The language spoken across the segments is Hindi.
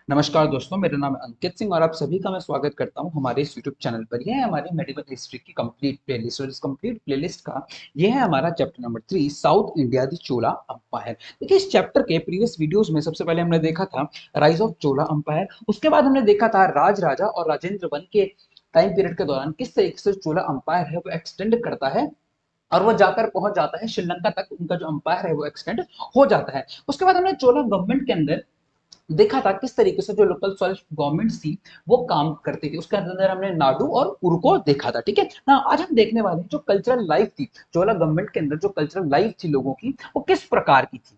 नमस्कार दोस्तों, मेरा नाम है अंकित सिंह और आप सभी का मैं स्वागत करता हूं हमारे इस यूट्यूब चैनल पर। यह है हमारी मेडिकल हिस्ट्री की कंप्लीट प्लेलिस्ट और इस कंप्लीट प्लेलिस्ट का यह है हमारा चैप्टर नंबर 3, साउथ इंडिया दी चोला अंपायर। देखिए, इस चैप्टर के प्रीवियस वीडियोस में सबसे पहले हमने देखा था राइज ऑफ चोला अंपायर। उसके बाद हमने देखा था राज राजा और राजेंद्र वन के टाइम पीरियड के दौरान किस तरीके से चोला अंपायर है वो एक्सटेंड करता है और वो जाकर पहुंच जाता है श्रीलंका तक। उनका जो अंपायर है वो एक्सटेंड हो जाता है। उसके बाद हमने चोला गवर्नमेंट के अंदर देखा था किस तरीके से जो लोकल सेल्फ गवर्नमेंट थी वो काम करती थी। उसके अंदर हमने नाडू और उर को देखा था। ठीक है ना, आज हम देखने वाले हैं जो कल्चरल लाइफ थी चोला गवर्नमेंट के अंदर, जो कल्चरल लाइफ थी लोगों की, वो किस प्रकार की थी।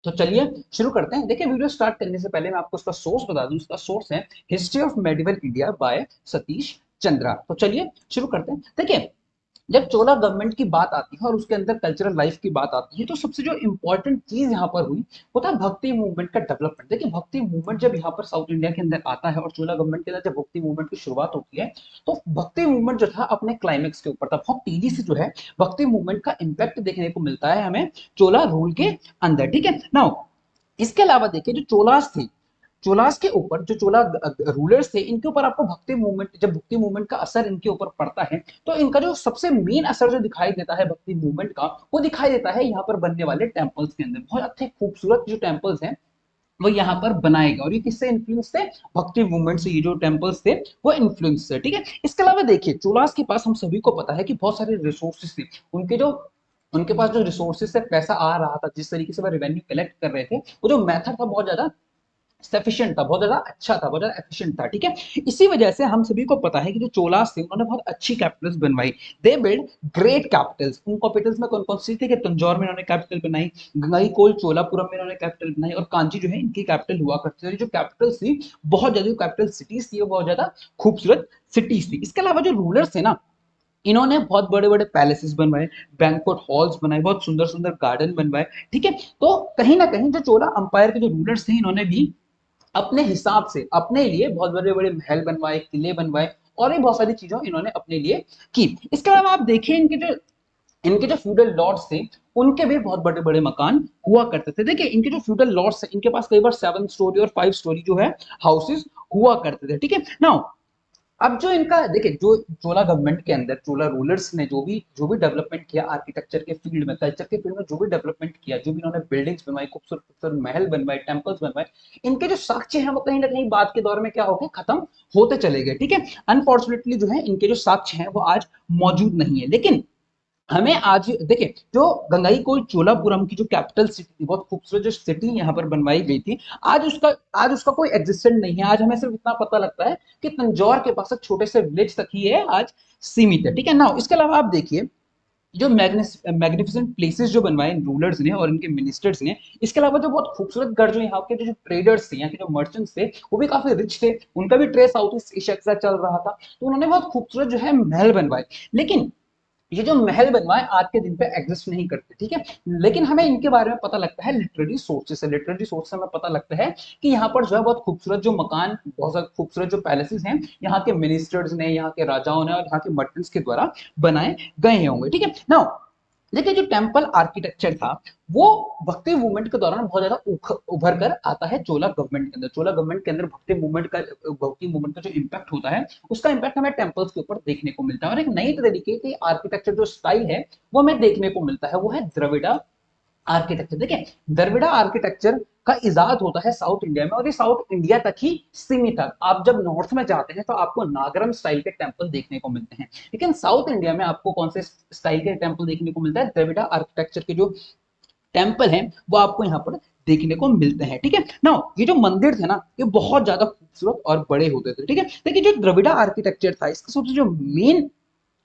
तो चलिए शुरू करते हैं। देखिए, वीडियो स्टार्ट करने से पहले मैं आपको उसका सोर्स बता दूं। उसका सोर्स है history of medieval India by Satish Chandra. तो चलिए शुरू करते हैं। देखिए, जब चोला गवर्नमेंट की बात आती है और उसके अंदर कल्चरल लाइफ की बात आती है तो सबसे जो इंपॉर्टेंट चीज यहाँ पर हुई वो था भक्ति मूवमेंट का डेवलपमेंट। देखिए, भक्ति मूवमेंट जब यहाँ पर साउथ इंडिया के अंदर आता है और चोला गवर्नमेंट के अंदर जब भक्ति मूवमेंट की शुरुआत होती है तो भक्ति मूवमेंट जो था अपने क्लाइमेक्स के ऊपर था। बहुत तेजी से जो है भक्ति मूवमेंट का इम्पैक्ट देखने को मिलता है हमें चोला रूल के अंदर। ठीक है ना, इसके अलावा देखिए जो चोलास थे, चोलास के ऊपर जो चोला रूलर्स थे, इनके ऊपर आपको भक्ति मूवमेंट, जब भक्ति मूवमेंट का असर इनके ऊपर पड़ता है तो इनका जो सबसे मेन असर जो दिखाई देता है भक्ति मूवमेंट का, वो दिखाई देता है यहाँ पर बनने वाले टेम्पल्स के अंदर। बहुत अच्छे खूबसूरत जो टेम्पल्स हैं वो यहाँ पर बनाए गए और ये किससे इन्फ्लुएंस थे? भक्ति मूवमेंट से। ये जो टेम्पल्स थे वो इन्फ्लुएंस थे। ठीक है, इसके अलावा देखिए चोलास के पास हम सभी को पता है कि बहुत सारे रिसोर्सेस थे। उनके पास जो रिसोर्सेस से पैसा आ रहा था, जिस तरीके से वो रेवेन्यू कलेक्ट कर रहे थे, वो जो मेथड था बहुत ज्यादा सफिशिएंट था, बहुत ज्यादा अच्छा था, बहुत ज्यादा एफिशिएंट था। ठीक है, इसी वजह से हम सभी को पता है कि जो चोलास थे उन्होंने बहुत अच्छी कैपिटल्स बनवाई। They build great Capitals. उन कैपिटल्स में कौन कौन सी थी? कि तंजौर में इन्होंने कैपिटल बनाई, गंगाईकोल चोलापुरम में इन्होंने कैपिटल बनाई और कांची जो है इनकी कैपिटल हुआ करती थी। जो कैपिटल्स थी बहुत ज्यादा, कैपिटल सिटीज थी वो बहुत ज्यादा खूबसूरत सिटीज थी। इसके अलावा जो रूलर्स थे ना, इन्होंने बहुत बड़े बड़े पैलेसेस बनवाए, बैंक्वेट हॉल्स बनाए, बहुत सुंदर सुंदर गार्डन बनवाए। ठीक है, तो कहीं ना कहीं जो चोला अंपायर के जो रूलर्स थे इन्होंने भी अपने हिसाब से अपने लिए बहुत बड़े बड़े महल बनवाए, किले बनवाए और भी बहुत सारी चीजों इन्होंने अपने लिए की। इसके अलावा आप देखिए इनके जो फ्यूडल लॉर्ड्स थे उनके भी बहुत बड़े बड़े मकान हुआ करते थे। देखिए, इनके जो फ्यूडल लॉर्ड्स थे इनके पास कई बार 7 स्टोरी और 5 स्टोरी जो है हाउसेस हुआ करते थे। ठीक है ना, अब जो इनका देखिए, जो चोला गवर्नमेंट के अंदर चोला रूलर्स ने जो भी डेवलपमेंट किया आर्किटेक्चर के फील्ड में, कल्चर के फील्ड में जो भी डेवलपमेंट किया, जो भी इन्होंने बिल्डिंग्स बनवाई, खूबसूरत खूबसूरत महल बनवाए, टेम्पल्स बनवाए, इनके जो साक्ष्य हैं वो कहीं ना कहीं बाद के दौर में क्या हो गए? खत्म होते चले गए। ठीक है, अनफॉर्चुनेटली जो है इनके जो साक्ष्य हैं वो आज मौजूद नहीं है। लेकिन हमें आज देखिए, जो गंगाईकोल चोलापुरम की जो कैपिटल सिटी थी, बहुत खूबसूरत जो सिटी यहाँ पर बनवाई गई थी, आज उसका कोई एग्जिस्टेंट नहीं है। आज हमें सिर्फ इतना पता लगता है कि तंजौर के पास एक छोटे से विलेज तक ही है आज सीमित है। ठीक है ना, इसके अलावा आप देखिए जो मैग्निफिसेंट प्लेसेस जो बनवाए इन रूलर्स ने और इनके मिनिस्टर्स ने, इसके अलावा जो बहुत खूबसूरत घर, जो यहाँ के जो ट्रेडर्स थे, यहाँ के जो मर्चेंट्स थे, वो भी काफी रिच थे, उनका भी ट्रेड साउथ ईस्ट एशिया के साथ चल रहा था, तो उन्होंने बहुत खूबसूरत जो है महल बनवाए। लेकिन ये जो महल बनवाए आज के दिन पे एग्जिस्ट नहीं करते। ठीक है, लेकिन हमें इनके बारे में पता लगता है लिटरेरी सोर्सेस से। लिटरेरी सोर्स से हमें पता लगता है कि यहाँ पर जो है बहुत खूबसूरत जो मकान, बहुत सारे खूबसूरत जो पैलेसेस हैं यहाँ के मिनिस्टर्स ने, यहाँ के राजाओं ने और यहाँ के मर्चेंट्स के द्वारा बनाए गए होंगे। ठीक है ना, देखिए जो टेम्पल आर्किटेक्चर था वो भक्ति मूवमेंट के दौरान बहुत ज्यादा उभर कर आता है चोला गवर्नमेंट के अंदर। चोला गवर्नमेंट के अंदर भक्ति मूवमेंट का जो इम्पैक्ट होता है उसका इम्पैक्ट हमें टेम्पल्स के ऊपर देखने को मिलता है और एक नई तरीके की आर्किटेक्चर जो स्टाइल है वो हमें देखने को मिलता है, वो है द्रविड़ा आर्किटेक्चर। देखिए, द्रविड़ा आर्किटेक्चर का इजाद होता है साउथ इंडिया में और ये साउथ इंडिया तक ही सीमित है। आप जब नॉर्थ में जाते हैं तो आपको नागरम स्टाइल के टेंपल देखने को मिलते हैं, लेकिन साउथ इंडिया में आपको कौन से स्टाइल के टेंपल देखने को मिलता है? द्रविड़ा आर्किटेक्चर के जो टेंपल हैं वो आपको यहाँ पर देखने को मिलते हैं। ठीक है ना, ये जो मंदिर थे ना ये बहुत ज्यादा खूबसूरत और बड़े होते थे। ठीक है, देखिए जो द्रविड़ा आर्किटेक्चर था इसका सबसे जो मेन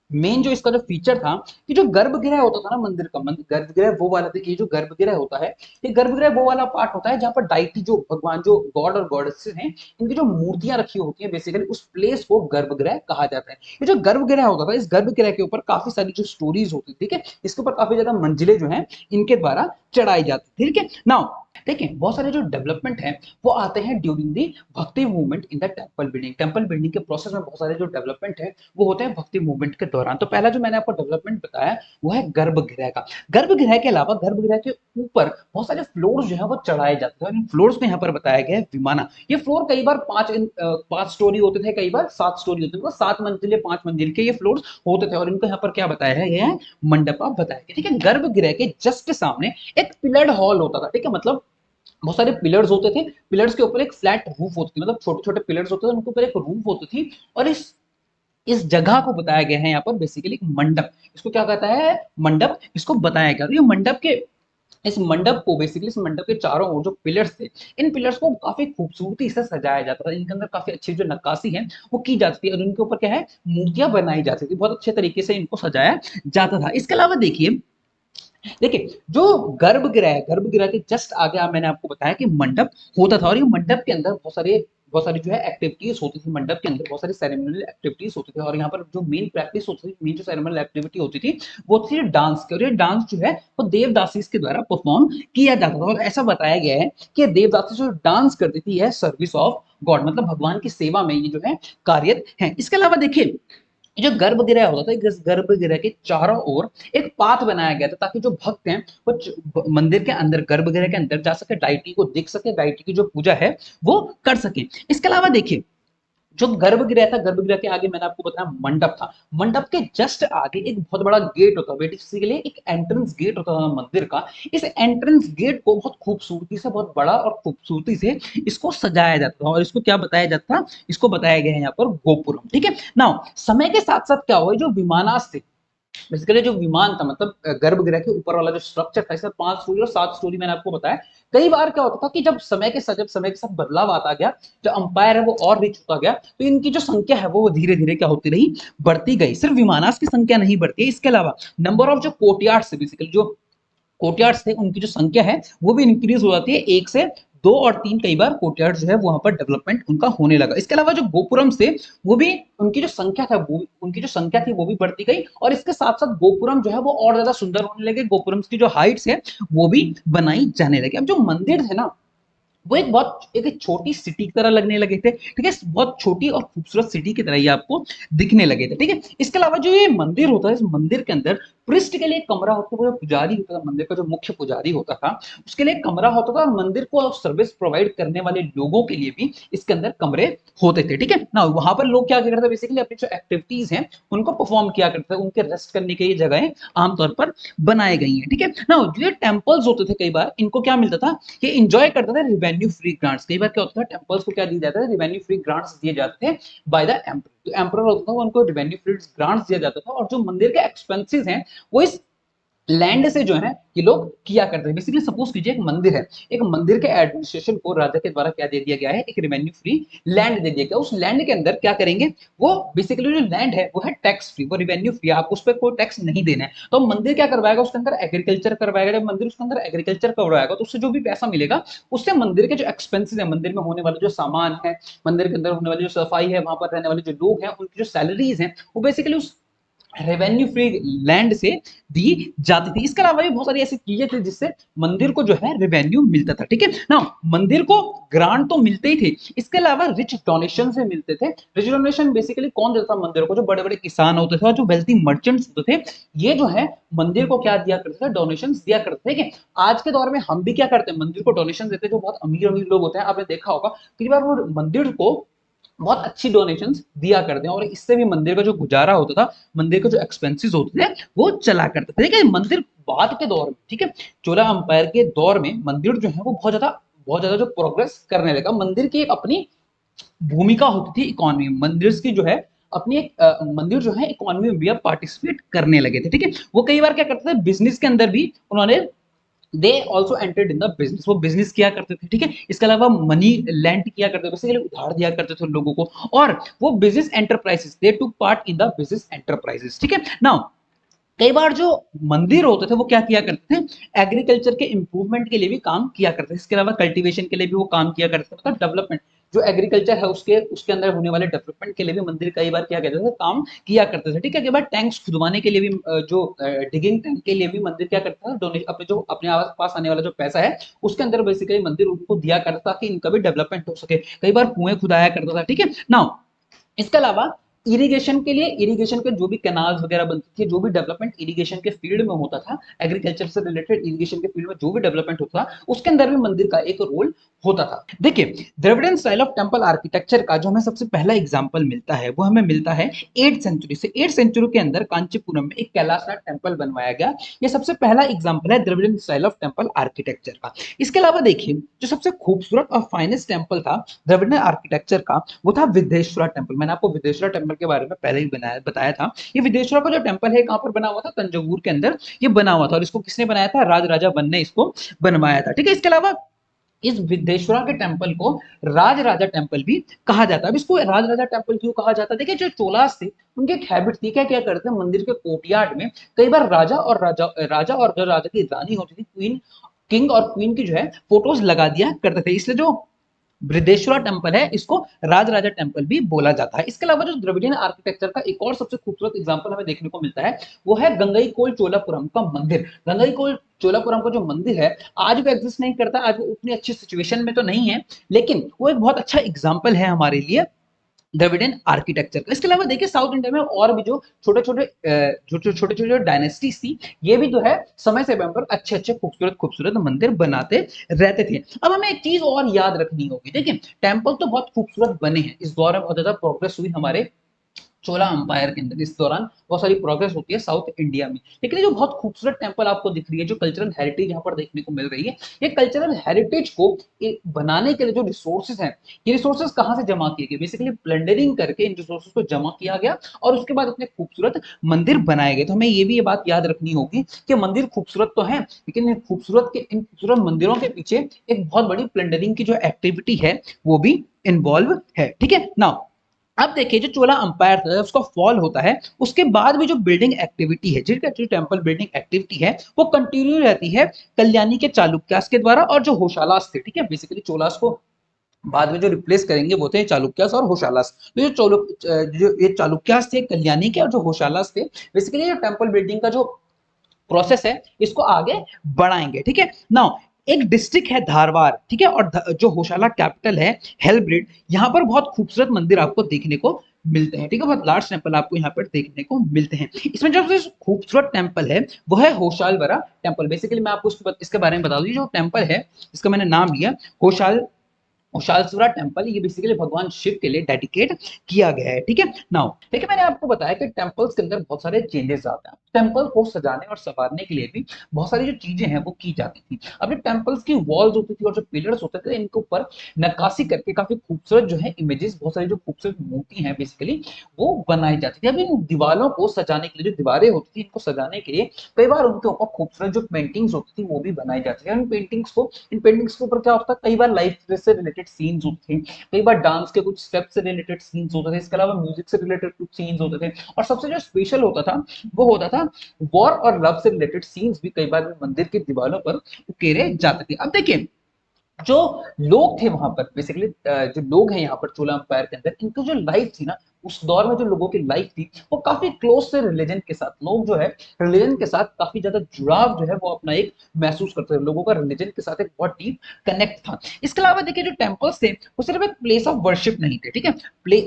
मेन जो इसका जो फीचर था कि जो गर्भगृह होता था ना मंदिर का, गर्भगृह वो वाला, देखिए जो गर्भगृह होता है, ये गर्भगृह वो वाला पार्ट होता है जहां पर डाइटी, जो भगवान, जो गॉड और गॉडेसेस हैं, इनकी जो मूर्तियां रखी होती हैं बेसिकली, उस प्लेस को गर्भगृह कहा जाता है। ये जो गर्भगृह होता था, इस गर्भगृह के ऊपर काफी सारी जो स्टोरीज होती थी, ठीक है, इसके ऊपर काफी ज्यादा मंजिलें जो है इनके द्वारा चढ़ाई जाती थी। ठीक है, नाउ देखिए बहुत सारे जो डेवलपमेंट है वो आते हैं ड्यूरिंग दी भक्ति movement in the temple building. Temple building के प्रोसेस में बहुत सारे जो डेवलपमेंट है वो होते हैं भक्ति मूवमेंट के दौरान। तो पहला जो मैंने आपको डेवलपमेंट बताया वो है गर्भगृह का। गर्भगृह के अलावा गर्भगृह के ऊपर बहुत सारे फ्लोर जो है वो चढ़ाए जाते हैं, और इन फ्लोर्स को यहाँ पर बताया गया है विमाना। ये फ्लोर कई बार पांच स्टोरी होते थे, कई बार 7 स्टोरी होते थे, मतलब 7 मंजिले 5 मंजिल के ये फ्लोर होते थे, और इनको यहाँ पर क्या बताया है, ये मंडपा बताया गया। ठीक है, गर्भगृह के जस्ट सामने एक पिलर्ड हॉल होता था। ठीक है, मतलब बहुत सारे पिलर्स होते थे, पिलर्स के ऊपर एक फ्लैट रूफ होती थी, मतलब छोटे छोटे पिलर्स होते थे, उनके ऊपर एक रूफ होती थी, और इस जगह को बताया गया है यहाँ पर बेसिकली एक मंडप। इसको क्या कहता है, मंडप, इसको बताया गया। तो ये मंडप के इस मंडप को बेसिकली इस मंडप के चारों ओर जो पिलर्स थे, इन पिलर्स को काफी खूबसूरती से सजाया जाता था। इनके अंदर काफी अच्छी जो नक्काशी है वो की जाती थी, और उनके ऊपर क्या है, मूर्तियां बनाई जाती थी, बहुत अच्छे तरीके से इनको सजाया जाता था। इसके अलावा देखिए, देखिए जो गर्भगृह है, गर्भगृह के जस्ट आगे मैंने आपको बताया कि मंडप होता था, और ये मंडप के अंदर बहुत सारी जो है एक्टिविटीज होती थी। मंडप के अंदर बहुत सारी सेरेमोनियल एक्टिविटीज होती थी, और यहाँ पर जो मेन प्रैक्टिस होती थी, मेन जो सेरेमोनियल एक्टिविटी होती थी वो थी डांस की, और ये डांस जो है वो देवदासीज के द्वारा परफॉर्म किया जाता था। और ऐसा बताया गया है कि देवदासी जो डांस करती थी यह सर्विस ऑफ गॉड, मतलब भगवान की सेवा में ये जो है कार्यरत है। इसके अलावा देखिए जो गर्भगृह होता था, इस गर्भगृह के चारों ओर एक पाथ बनाया गया था, ताकि जो भक्त हैं वो मंदिर के अंदर, गर्भगृह के अंदर जा सके, डायटी को देख सके, डायटी की जो पूजा है वो कर सके। इसके अलावा देखिए जो गर्भगृह था, गर्भगृह के आगे मैंने आपको बताया मंडप था, मंडप के जस्ट आगे एक बहुत बड़ा गेट होता है, बेसिकली एक एंट्रेंस गेट होता था मंदिर का। इस एंट्रेंस गेट को बहुत खूबसूरती से, बहुत बड़ा और खूबसूरती से इसको सजाया जाता था, और इसको क्या बताया जाता था, इसको बताया गया है यहाँ पर गोपुरम। ठीक है, नाउ समय के साथ साथ क्या हुआ, जो विमानास्त्र बेसिकली जो विमान था, मतलब गर्भगृह के ऊपर वाला जो स्ट्रक्चर था, इसमें 5 स्टोरी और 7 स्टोरी मैंने आपको बताया। कई बार क्या होता था कि जब समय के साथ बदलाव आता गया, जो अंपायर है वो और रिच होता गया, तो इनकी जो संख्या है वो धीरे धीरे क्या होती रही, बढ़ती गई। सिर्फ विमानास की संख्या नहीं बढ़ती है, इसके अलावा नंबर ऑफ जो कोर्टयार्ड्स, बेसिकली जो कोर्टयार्ड्स थे उनकी जो संख्या है वो भी इंक्रीज हो जाती है, 1 से 2 और 3 कई बार कोर्टयार्ड जो है वहां पर डेवलपमेंट उनका होने लगा। इसके अलावा जो गोपुरम से वो भी उनकी जो संख्या था, वो उनकी जो संख्या थी वो भी बढ़ती गई, और इसके साथ साथ गोपुरम जो है वो और ज्यादा सुंदर होने लगे, गोपुरम की जो हाइट्स है वो भी बनाई जाने लगी। अब जो मंदिर है ना वो एक छोटी सिटी की तरह लगने लगे थे। ठीक है, बहुत छोटी और खूबसूरत सिटी की तरह ये आपको दिखने लगे थे। ठीक है, इसके अलावा जो ये मंदिर होता है, इस मंदिर के अंदर पृष्ठ के लिए एक कमरा होता था, जो पुजारी होता था, मंदिर का जो मुख्य पुजारी होता था उसके लिए एक कमरा होता था, और मंदिर को सर्विस प्रोवाइड करने वाले लोगों के लिए भी इसके अंदर कमरे होते थे। ठीक है ना, वहां पर लोग क्या करते थे, बेसिकली अपनी जो एक्टिविटीज हैं उनको परफॉर्म किया करते थे, उनके रेस्ट करने के लिए जगह आमतौर पर बनाई गई है। ठीक है ना, जो ये टेम्पल्स होते थे कई बार इनको क्या मिलता था, ये इंजॉय करते थे रिवेन्यू फ्री ग्रांट्स। कई बार क्या होता था, टेम्पल्स को क्या दिया जाता है, रिवेन्यू फ्री ग्रांट्स दिए जाते थे बाय द एम्पर। तो एम्पर होता था उनको रिवेन्यू फ्री ग्रांट्स दिया जाता था, और जो मंदिर के एक्सपेंसेस हैं वो इस लैंड से जो है ये लोग किया करते हैं। बेसिकली सपोज कीजिए एक मंदिर है, एक मंदिर के एडमिनिस्ट्रेशन को राजा के द्वारा क्या दे दिया गया है, एक रेवेन्यू फ्री लैंड दे दिया गया। उस लैंड के अंदर क्या करेंगे, वो बेसिकली जो लैंड है वो है टैक्स फ्री, वो रेवेन्यू फ्री, आप उस पर कोई टैक्स नहीं देना है। तो मंदिर क्या करवाएगा, उसके अंदर एग्रीकल्चर करवाएगा। जब मंदिर उसके अंदर एग्रीकल्चर करवाएगा तो उससे जो भी पैसा मिलेगा उससे मंदिर के जो एक्सपेंसेस है, मंदिर में होने वाले जो सामान है, मंदिर के अंदर होने वाली जो सफाई है, वहां पर रहने वाले जो लोग हैं उनकी जो सैलरीज है वो बेसिकली उस रेवेन्यू फ्री लैंड से दी जाती थी। इसके अलावा भी बहुत सारी ऐसी चीजें थी जिससे मंदिर को जो है रेवेन्यू मिलता था। ठीक है ना, मंदिर को ग्रांट तो मिलते ही थे, इसके अलावा रिच डोनेशन से मिलते थे। रिच डोनेशन बेसिकली कौन देता था मंदिर को, जो बड़े बड़े किसान होते थे और जो वेल्थी मर्चेंट्स होते थे, ये जो है मंदिर को क्या दिया करते थे, डोनेशन दिया करते थे। आज के दौर में हम भी क्या करते हैं, मंदिर को डोनेशन देते हैं। जो बहुत अमीर अमीर लोग होते हैं, आपने देखा होगा कई बार वो मंदिर को बहुत अच्छी डोनेशंस दिया करते हैं, और इससे भी मंदिर का जो गुजारा होता था, मंदिर के जो एक्सपेंसेस होते थे वो चला करते थे। ठीक है, मंदिर बाद के दौर में, ठीक है, चोला अंपायर के दौर में मंदिर जो है वो बहुत ज्यादा जो प्रोग्रेस करने लगा। मंदिर की एक अपनी भूमिका होती थी इकोनॉमी में, मंदिर की जो है अपनी एक मंदिर जो है इकोनॉमी में भी अब पार्टिसिपेट करने लगे थे। ठीक है, वो कई बार क्या करते थे, बिजनेस के अंदर भी उन्होंने they also entered in the business, वो बिजनेस किया करते थे। ठीक है, इसके अलावा मनी लैंड किया करते थे, बेसिकली उधार दिया करते थे लोगों को, और वो business enterprises, they took part in the business enterprises. ठीक है, नाउ कई बार जो मंदिर होते थे वो क्या किया करते थे, एग्रीकल्चर के इंप्रूवमेंट के लिए भी काम किया करते थे, इसके अलावा कल्टीवेशन के लिए भी वो काम किया करते थे, मतलब डेवलपमेंट। जो एग्रीकल्चर है उसके उसके अंदर होने वाले डेवलपमेंट के लिए भी मंदिर कई बार क्या कहते थे, काम किया करते थे। ठीक है, कई बार टैंक्स खुदवाने के लिए भी जो डिगिंग टैंक के लिए भी मंदिर क्या करता था, डोनेशन अपने जो अपने पास आने वाला जो पैसा है उसके अंदर बेसिकली मंदिर उनको दिया करता ताकि इनका भी डेवलपमेंट हो सके। कई बार कुएं खुदाया करता था। ठीक है नाउ, इसके अलावा इरिगेशन के लिए, इरिगेशन के जो भी कैनाल्स वगैरह बनती थी, जो भी डेवलपमेंट इरिगेशन के फील्ड में होता था, एग्रीकल्चर से रिलेटेड इरिगेशन के फील्ड में जो भी डेवलपमेंट होता था उसके अंदर भी मंदिर का एक रोल होता था। देखिए Dravidian style of temple architecture का जो हमें सबसे पहला एग्जांपल मिलता है वो हमें मिलता है 8th सेंचुरी से। 8th सेंचुरी के अंदर कांचीपुरम में एक कैलाशनाथ टेंपल बनवाया गया। ये सबसे पहला एग्जांपल है Dravidian style of temple architecture का। इसके अलावा देखिए जो सबसे खूबसूरत और फाइनेस्ट टेंपल था द्रविडियन आर्किटेक्चर का वो था विदेश्वरा टेंपल। मैंने आपको विदेश्वरा टेंपल के बारे में पहले ही बताया था। ये विदेश्वरा का जो टेंपल है कहां पर बना हुआ था, तंजौर के अंदर ये बना हुआ था और इसको किसने बनाया था, राजराजा वन ने इसको बनवाया था। ठीक है, इसके अलावा इस विदेश्वरा के टेंपल को राजराजा टेंपल भी कहा जाता है। अब इसको राजराजा टेंपल क्यों कहा जाता है, देखिए जो चोलास थे उनकी एक हैबिट थी, क्या क्या करते हैं मंदिर के कोर्टयार्ड में कई बार राजा और जो राजा की रानी होती थी, क्वीन किंग और क्वीन की जो है फोटोज लगा दिया करते थे, इसलिए जो बृहदेश्वरा टेंपल है इसको राजराजा टेंपल भी बोला जाता है। इसके अलावा जो द्रविडियन आर्किटेक्चर का एक और सबसे खूबसूरत एग्जांपल हमें देखने को मिलता है वो है गंगईकोल चोलापुरम का मंदिर। गंगईकोल चोलापुरम का जो मंदिर है आज भी एग्जिस्ट नहीं करता, आज वो उतनी अच्छी सिचुएशन में तो नहीं है, लेकिन वो एक बहुत अच्छा एग्जाम्पल है हमारे लिए द्रविडियन आर्किटेक्चर का। इसके अलावा देखिए साउथ इंडिया में और भी जो छोटे छोटे जो डायनेस्टीज थी ये भी जो है समय समय पर अच्छे अच्छे खूबसूरत खूबसूरत मंदिर बनाते रहते थे। अब हमें एक चीज और याद रखनी होगी, देखिए टेम्पल तो बहुत खूबसूरत बने हैं, इस दौर में बहुत ज्यादा प्रोग्रेस हुई हमारे चोला अंपायर के अंदर, इस दौरान बहुत सारी प्रोग्रेस होती है साउथ इंडिया में, लेकिन ये जो बहुत खूबसूरत टेंपल आपको दिख रही है, जो कल्चरल हेरिटेज यहाँ पर देखने को मिल रही है, ये कल्चरल हेरिटेज को बनाने के लिए जो रिसोर्सेज हैं ये रिसोर्सेज कहाँ से जमा किए गए, बेसिकली प्लंडरिंग करके इन रिसोर्सेज को जमा किया गया और उसके बाद इतने खूबसूरत मंदिर बनाए गए। तो हमें ये भी ये बात याद रखनी होगी कि मंदिर खूबसूरत तो है लेकिन इन खूबसूरत मंदिरों के पीछे एक बहुत बड़ी प्लंडरिंग की जो एक्टिविटी है वो भी इन्वॉल्व है। ठीक है नाउ, अब देखिए जो चोला अंपायर था उसका फॉल होता है उसके बाद भी जो बिल्डिंग एक्टिविटी है, जिनका जो टेंपल बिल्डिंग एक्टिविटी है वो कंटिन्यू रहती है कल्याणी के चालुक्यास के द्वारा और जो होशालास थे। ठीक है, बेसिकली चोलास को बाद में जो रिप्लेस करेंगे वो थे चालुक्यास और होशालास। तो जो ये चालुक्यास थे कल्याणी के और जो होशालास थे बेसिकली जो टेंपल बिल्डिंग का जो प्रोसेस है इसको आगे बढ़ाएंगे। ठीक है नाउ, एक डिस्ट्रिक्ट है धारवाड़, ठीक है, और जो होशाला कैपिटल है हेलब्रिड, यहाँ पर बहुत खूबसूरत मंदिर आपको देखने को मिलते हैं। ठीक है, बहुत लार्ज टेंपल आपको यहाँ पर देखने को मिलते हैं। इसमें जो सबसे खूबसूरत टेंपल है वो है होशालवरा टेंपल। बेसिकली मैं आपको इसके बारे में बता दूं, जो टेंपल है इसका मैंने नाम लिया होशालसुरा टेंपल, ये बेसिकली भगवान शिव के लिए डेडिकेट किया गया है। ठीक है नाउ, देखिए मैंने आपको बताया कि टेंपल्स के अंदर बहुत सारे चेंजेस आते हैं। टेंपल को सजाने और संवारने के लिए भी बहुत सारी जो चीजें हैं वो की जाती थी। अब जो टेंपल्स की वॉल्स होती थी और जो पिलर्स होते थे इनके ऊपर नक्काशी करके काफी खूबसूरत जो है इमेजेस, बहुत सारी जो खूबसूरत मूर्ति हैं बेसिकली वो बनाई जाती थी। अब इन दीवारों को सजाने के लिए, जो दीवारें होती थी इनको सजाने के लिए कई बार उनके ऊपर खूबसूरत जो पेंटिंग्स होती थी वो भी बनाई जाती थी। इन पेंटिंग्स के ऊपर क्या होता था, कई बार लाइफ से रिलेटेड सीन्स होते थे, कई बार डांस के कुछ स्टेप्स से रिलेटेड सीन्स होते थे, इसके अलावा म्यूजिक से रिलेटेड कुछ सीन्स होते थे और सबसे जो स्पेशल होता था वो होता था वॉर और लव से रिलेटेड सीन्स भी कई बार मंदिर की दीवारों पर उकेरे जाते थे। अब देखिए जो लोग थे वहां पर बेसिकली, जो लोग हैं यहाँ पर चोला अंपायर के अंदर, इनकी जो लाइफ थी ना उस दौर में जो लोगों की लाइफ थी वो काफी क्लोज से रिलीजन के साथ, लोग जो है रिलीजन के साथ काफी ज्यादा जुड़ाव जो है वो अपना एक महसूस करते थे, लोगों का रिलीजन के साथ एक बहुत डीप कनेक्ट था। इसके अलावा देखिए जो टेम्पल्स थे वो सिर्फ एक प्लेस ऑफ वर्शिप नहीं थे। ठीक है,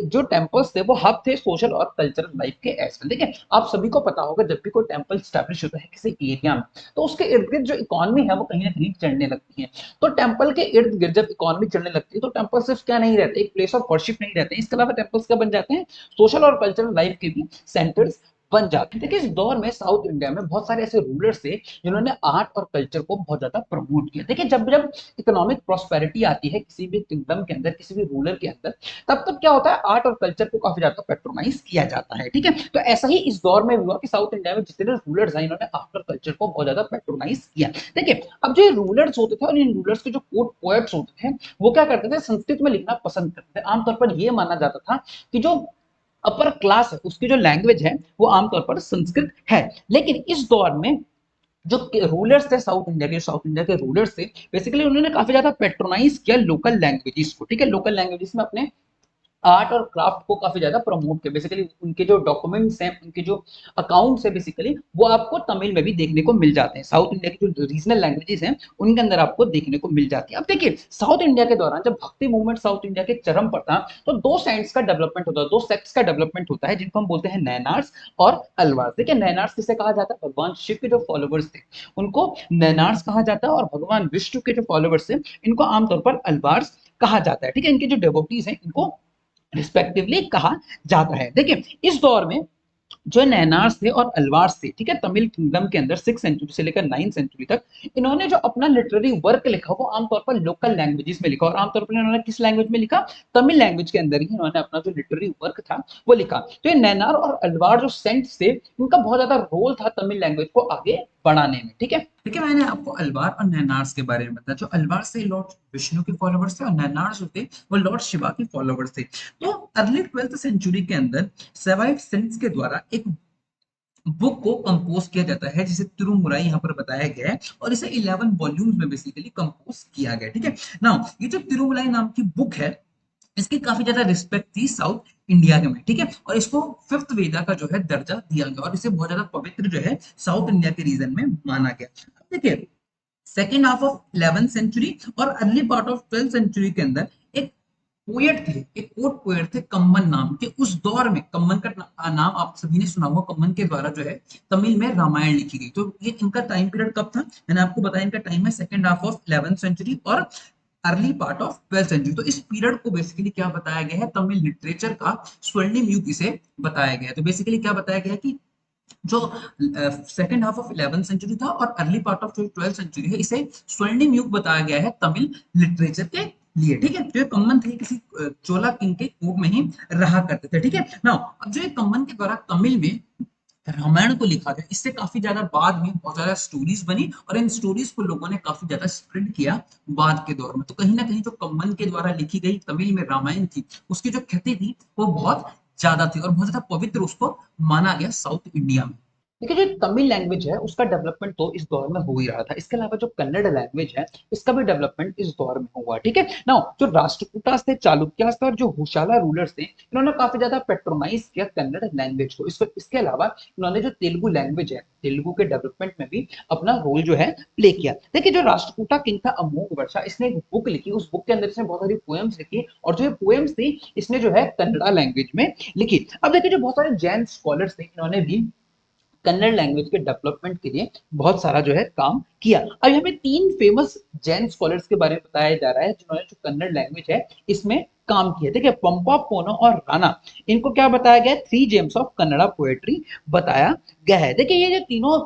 जो टेम्पल्स थे वो हब थे सोशल और कल्चरल लाइफ के एज वेल। देखिए आप सभी को पता होगा जब भी कोई टेम्पल स्टैब्लिश होता है किसी एरिया में तो उसके इर्द गिर्द जो इकोनॉमी है वो कहीं ना कहीं चढ़ने लगती है। तो टेंपल के इर्द गिर्द जब इकोनॉमी चलने लगती है तो टेंपल सिर्फ क्या नहीं रहते, एक प्लेस ऑफ वर्शिप नहीं रहते, इसके अलावा टेंपल्स क्या बन जाते हैं, सोशल और कल्चरल लाइफ के भी सेंटर्स बन जाते हैं। देखिए इस दौर में साउथ इंडिया में बहुत सारे ऐसे रूलर्स थे जिन्होंने आर्ट और कल्चर को बहुत ज्यादा प्रमोट किया। देखिए जब जब इकोनॉमिक प्रॉस्पेरिटी आती है किसी भी किंगडम के अंदर, किसी भी रूलर के अंदर, तब तब क्या होता है आर्ट और कल्चर को काफी ज्यादा पेट्रोनाइज किया जाता है। ठीक है, तो ऐसा ही इस दौर में हुआ कि साउथ इंडिया में जितने रूलर्स हैं इन्होंने आर्ट और कल्चर को बहुत ज्यादा पेट्रोनाइज किया। देखिए अब जो रूलर्स होते थे और इन रूलर्स के जो कोर्ट पोएट्स होते थे वो क्या करते थे, संस्कृत में लिखना पसंद करते थे। आमतौर पर यह माना जाता था कि जो अपर क्लास है उसकी जो लैंग्वेज है वो आमतौर पर संस्कृत है। लेकिन इस दौर में जो रूलर्स थे साउथ इंडिया के रूलर्स थे, बेसिकली उन्होंने काफी ज्यादा पेट्रोनाइज किया लोकल लैंग्वेजेस को, ठीक है, लोकल लैंग्वेजेस में अपने आर्ट और क्राफ्ट को काफी ज्यादा प्रमोट किया। बेसिकली उनके जो डॉक्यूमेंट्स हैं, उनके जो अकाउंट्स है, बेसिकली वो आपको तमिल में भी देखने को मिल जाते हैं। साउथ इंडिया की जो रीजनल लैंग्वेजेस हैं उनके अंदर आपको देखने को मिल जाती है। अब देखिए, साउथ इंडिया के दौरान जब भक्ति मूवमेंट साउथ इंडिया के चरम पर था, तो दो साइंस का डेवलपमेंट होता है, दो सेक्ट्स का डेवलपमेंट होता है, जिनको हम बोलते हैं नैनार्स और अलवार्स। देखिए, नैनार्स किसे कहा जाता है? भगवान शिव के जो फॉलोवर्स थे उनको नैनार्स कहा जाता है, और भगवान विष्णु के जो फॉलोवर्स थे इनको आमतौर पर अलवार्स कहा जाता है, ठीक है। इनके जो डेवोटीज हैं इनको रिस्पेक्टिवली कहा जाता है। देखिए, इस दौर में जो नैनार्स थे और अलवार्स थे, ठीक है, तमिल किंगडम के अंदर 6 सेंचुरी से लेकर 9 सेंचुरी तक इन्होंने जो अपना लिटरेरी वर्क लिखा वो आमतौर पर लोकल लैंग्वेजेस में लिखा। और आमतौर पर इन्होंने किस लैंग्वेज में लिखा? तमिल लैंग्वेज के अंदर ही इन्होंने अपना जो लिटरेरी वर्क था वो लिखा। तो ये नैनार और अलवार जो सेंट्स थे, इनका बहुत ज्यादा रोल था तमिल लैंग्वेज को आगे बढ़ाने में, ठीक है। देखिए, मैंने आपको अलवार और नैनार्स के बारे में बताया। जो अलवार से लॉर्ड विष्णु के फॉलोवर्स थे और नैनार्स जो थे वो लॉर्ड शिवा के फॉलोवर्स थे। तो अर्ली 12th सेंचुरी के अंदर सेवाइट सेंट्स के द्वारा एक बुक को कंपोज किया जाता है, जिसे तिरुमुराई यहाँ पर बताया गया है, और इसे 11 वॉल्यूम्स में बेसिकली कंपोज किया गया, ठीक है। नाउ ये जो तिरुमुलाई नाम की बुक है, इसकी काफी ज्यादा रिस्पेक्ट थी साउथ इंडिया के में, ठीक है, और इसको फिफ्थ वेदा का जो है दर्जा दिया गया, और इसे बहुत ज्यादा पवित्र जो है साउथ इंडिया के रीजन में माना गया। अब देखिए, second half of 11th century और early part of 12th century के अंदर एक पोएट थे, एक कोर्ट पोएट थे कम्मन नाम के। उस दौर में कम्मन का नाम आप सभी ने सुना होगा। कम्मन के द्वारा जो है तमिल में रामायण लिखी गई। तो ये इनका टाइम पीरियड कब था? मैंने आपको बताया, इनका टाइम है second half of 11th century और early part of 12th century. तो इस पीरियड को बेसिकली क्या बताया गया है? तमिल लिटरेचर का स्वर्णिम युग इसे बताया गया है। तो बेसिकली क्या बताया गया है कि जो second half of 11th century था और अर्ली पार्ट ऑफ जो 12th सेंचुरी है, इसे स्वर्णिम युग बताया गया है तमिल लिटरेचर के लिए, ठीक है। जो कम्मन थे किसी चोला किंग के कोर्ट में ही रहा करते थे, ठीक है। नाउ अब जो कम्मन के द्वारा तमिल में रामायण को लिखा गया, इससे काफी ज्यादा बाद में बहुत ज्यादा स्टोरीज बनी, और इन स्टोरीज को लोगों ने काफी ज्यादा स्प्रेड किया बाद के दौर में। तो कहीं ना कहीं जो कम्मन के द्वारा लिखी गई तमिल में रामायण थी, उसकी जो ख्याति थी वो बहुत ज्यादा थी, और बहुत ज्यादा पवित्र उसको माना गया साउथ इंडिया में। देखिए, जो तमिल लैंग्वेज है उसका डेवलपमेंट तो इस दौर में हो ही रहा था। इसके अलावा जो कन्नड़ लैंग्वेज है इसका भी डेवलपमेंट इस दौर में हुआ, ठीक है। नाउ जो राष्ट्रकूटास थे, चालुक्यास थे और जो होशाला रूलर्स थे, इन्होंने काफी ज्यादा पेट्रोनाइज किया कन्नड़ लैंग्वेज को। इसके अलावा इन्होंने जो तेलुगु लैंग्वेज है, तेलुगु के डेवलपमेंट में भी अपना रोल जो है प्ले किया। देखिए, जो राष्ट्रकूटा किंग था अमोघ वर्षा, इसने एक बुक लिखी। उस बुक के अंदर इसने बहुत सारी पोएम्स लिखी, और जो ये पोएम्स थी इसने जो है कन्नड़ा लैंग्वेज में लिखी। अब देखिए, जो बहुत सारे जैन स्कॉलर्स थे, इन्होंने भी कन्नड़ लैंग्वेज के डेवलपमेंट के लिए बहुत सारा जो है काम किया। अब हमें तीन फेमस जैन स्कॉलर्स के बारे में बताया जा रहा है जिन्होंने जो कन्नड़ लैंग्वेज है इसमें काम किया। देखिए, पंपा पोनो और राणा, इनको क्या बताया गया है? 3 जेम्स ऑफ कन्नड़ा पोएट्री बताया गया है। देखिए, ये जो तीनों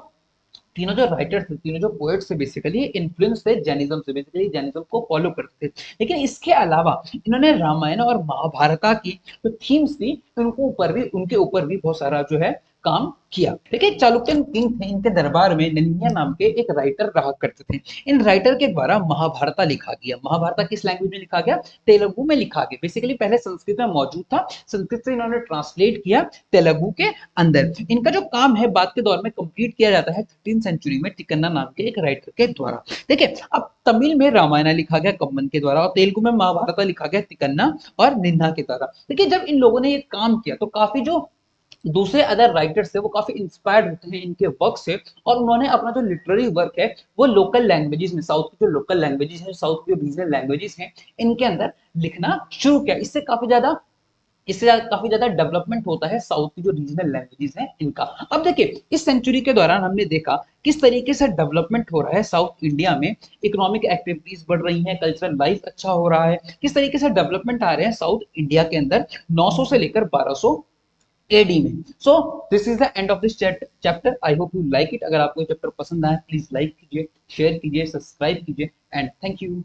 तीनों जो राइटर्स थे, तीनों जो पोएट्स थे, बेसिकली इन्फ्लुएंस थे जैनिज्म से, बेसिकली जैनिज्म को फॉलो करते थे। लेकिन इसके अलावा इन्होंने रामायण और महाभारत की जो थीम्स थी उनके ऊपर भी बहुत सारा जो है काम किया। देखिए, चालुक्यन किंग थे, इनके दरबार में ननिया नाम के एक राइटर रहा करते थे। इन राइटर के द्वारा महाभारत लिखा गया। महाभारत किस लैंग्वेज में लिखा गया? तेलुगु में लिखा गया। बेसिकली पहले संस्कृत में मौजूद था, संस्कृत से इन्होंने ट्रांसलेट किया तेलुगु के अंदर। इनका जो काम है बाद के दौर में कंप्लीट किया जाता है 13th सेंचुरी में तिकन्ना नाम के एक राइटर के द्वारा। देखिए, अब तमिल में रामायण लिखा गया कम्मन के द्वारा, और तेलुगु में महाभारत लिखा गया तिकन्ना और निन्हा के द्वारा। देखिए, जब इन लोगों ने ये काम किया तो काफी जो दूसरे अदर राइटर्स थे वो काफी इंस्पायर्ड होते हैं इनके वर्क से, और उन्होंने अपना जो लिटरेरी वर्क है वो लोकल लैंग्वेजेस में, साउथ की जो लोकल लैंग्वेजेस हैं, साउथ की जो रीजनल लैंग्वेजेस हैं, इनके अंदर लिखना शुरू किया। इससे काफी ज्यादा डेवलपमेंट होता है साउथ की जो रीजनल लैंग्वेजेस हैं इनका। अब देखिए, इस सेंचुरी के दौरान हमने देखा किस तरीके से डेवलपमेंट हो रहा है साउथ इंडिया में। इकोनॉमिक एक्टिविटीज बढ़ रही हैं, कल्चरल लाइफ अच्छा हो रहा है, किस तरीके से डेवलपमेंट आ रहे हैं साउथ इंडिया के अंदर 900 से लेकर 1200 एडी में। So this is the end of this chapter. I hope you like it. अगर आपको ये चैप्टर पसंद आए, प्लीज लाइक कीजिए, शेयर कीजिए, सब्सक्राइब कीजिए, एंड थैंक यू।